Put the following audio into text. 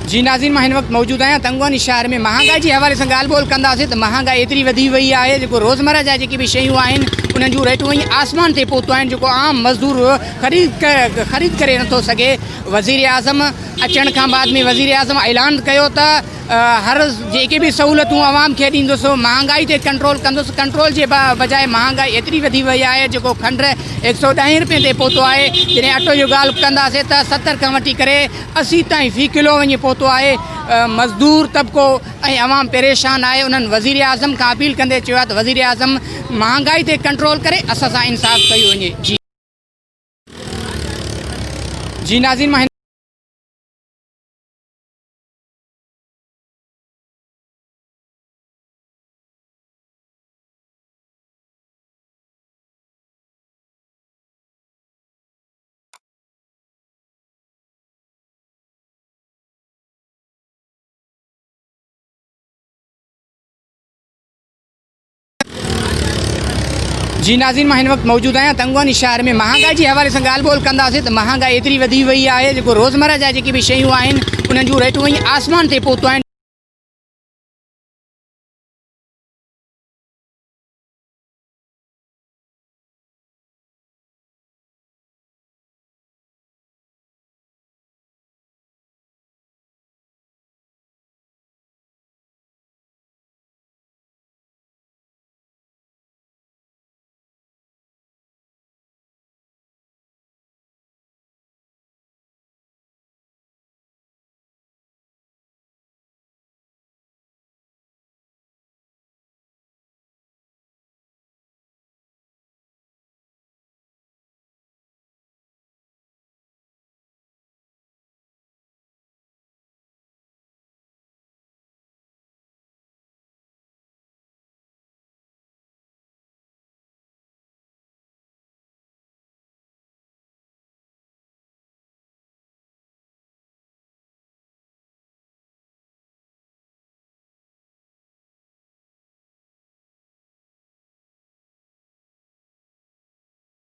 जी नाज़रीन, मां हिन वक़्तु मौजूद आहियां तंगवानी शहर में। महांगाई जे हवाले सां ॻाल्हि ॿोल कंदासीं त महांगाई एतिरी वधी वई आहे, जेको रोज़मर्रा जा जेके बि शयूं आहिनि उन्हनि जूं रेटूं वञी आसमान ते पहुतो आहिनि, जेको आम मज़दूर ख़रीद करे नथो सघे। वज़ीर आज़म अचण खां बाद में वज़ीर आज़म ऐलान कयो त हर जेके बि सहूलियतूं आवाम खे ॾींदुसि, महांगाई ते कंट्रोल कंदुसि। कंट्रोल जे बजाए महांगाई एतिरी वधी वई आहे, जेको खंडु 110 रुपए ते पहुतो आहे। जॾहिं अटो जो ॻाल्हि कंदासीं त 70 खां वठी करे 80 ताईं फ़ी किलो वञी पहुतो आहे। मज़दूर तबिको ऐं आवाम परेशान आहे। उन्हनि वज़ीर आज़म खां अपील कंदे चयो आहे त वज़ीर आज़म महांगाई ते कंट्रोल करे असां सां इंसाफ़ कयो वञे। जी नाज़रीन, मां जी नाज़रीन, मां हिन वक़्तु मौजूद आहियां तंगवानी शहर में। महांगाई जे हवाले सां ॻाल्हि ॿोल कंदासीं त महांगाई एतिरी वधी वई आहे, जेको रोज़मर्रा जा जेके बि शयूं आहिनि उन्हनि जूं रेटूं वञी आसमान ते पहुतो आहिनि।